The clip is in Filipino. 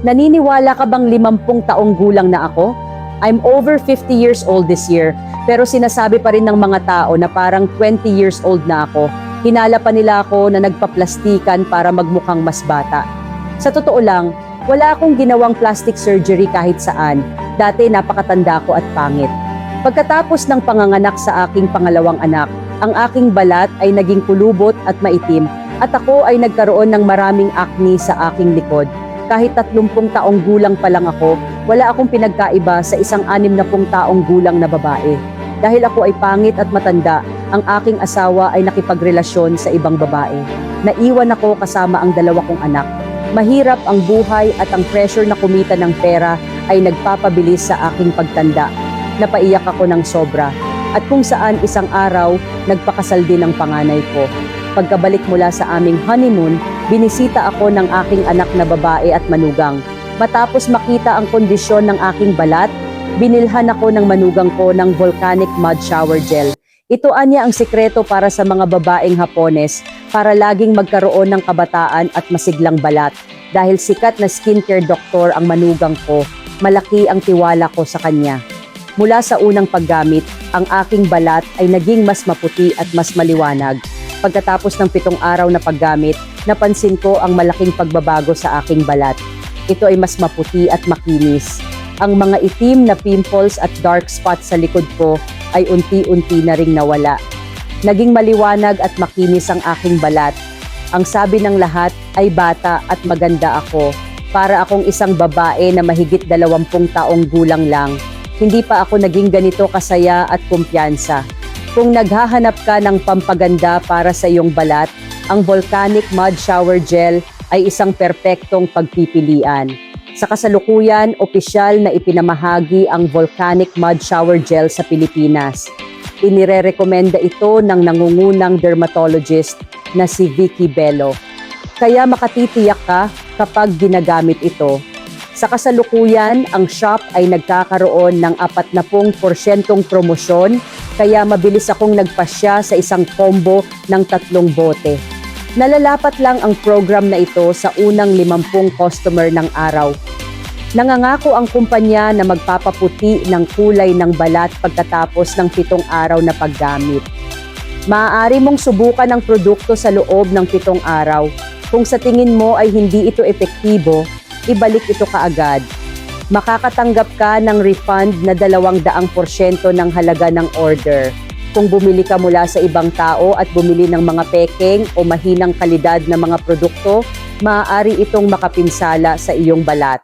Naniniwala ka bang 50 taong gulang na ako? I'm over 50 years old this year, pero sinasabi pa rin ng mga tao na parang 20 years old na ako. Hinala pa nila ako na nagpaplastikan para magmukhang mas bata. Sa totoo lang, wala akong ginawang plastic surgery kahit saan. Dati napakatanda ko at pangit. Pagkatapos ng panganganak sa aking pangalawang anak, ang aking balat ay naging kulubot at maitim at ako ay nagkaroon ng maraming acne sa aking likod. Kahit 30 taong gulang pa lang ako, wala akong pinagkaiba sa isang 60 taong gulang na babae. Dahil ako ay pangit at matanda, ang aking asawa ay nakipagrelasyon sa ibang babae. Naiwan ako kasama ang 2 kong anak. Mahirap ang buhay at ang pressure na kumita ng pera ay nagpapabilis sa aking pagtanda. Napaiyak ako ng sobra. At kung saan isang araw, nagpakasal din ang panganay ko. Pagkabalik mula sa aming honeymoon, binisita ako ng aking anak na babae at manugang. Matapos makita ang kondisyon ng aking balat, binilhan ako ng manugang ko ng volcanic mud shower gel. Ito anya ang sikreto para sa mga babaeng Hapones para laging magkaroon ng kabataan at masiglang balat. Dahil sikat na skincare doktor ang manugang ko, malaki ang tiwala ko sa kanya. Mula sa unang paggamit, ang aking balat ay naging mas maputi at mas maliwanag. Pagkatapos ng 7 araw na paggamit, napansin ko ang malaking pagbabago sa aking balat. Ito ay mas maputi at makinis. Ang mga itim na pimples at dark spots sa likod ko ay unti-unti na ring nawala. Naging maliwanag at makinis ang aking balat. Ang sabi ng lahat ay bata at maganda ako. Para akong isang babae na mahigit 20 taong gulang lang. Hindi pa ako naging ganito kasaya at kumpiyansa. Kung naghahanap ka ng pampaganda para sa iyong balat, ang Volcanic Mud Shower Gel ay isang perpektong pagpipilian. Sa kasalukuyan, opisyal na ipinamahagi ang Volcanic Mud Shower Gel sa Pilipinas. Inirerekomenda ito ng nangungunang dermatologist na si Vicky Bello. Kaya makatitiyak ka kapag ginagamit ito. Sa kasalukuyan, ang shop ay nagkakaroon ng 40% promosyon, kaya mabilis akong nagpasya sa isang combo ng 3 bote. Nalalapat lang ang program na ito sa unang 50 customer ng araw. Nangangako ang kumpanya na magpapaputi ng kulay ng balat pagkatapos ng 7 araw na paggamit. Maaari mong subukan ang produkto sa loob ng 7 araw. Kung sa tingin mo ay hindi ito epektibo, ibalik ito kaagad. Makakatanggap ka ng refund na 200% ng halaga ng order. Kung bumili ka mula sa ibang tao at bumili ng mga pekeng o mahinang kalidad na mga produkto, maaari itong makapinsala sa iyong balat.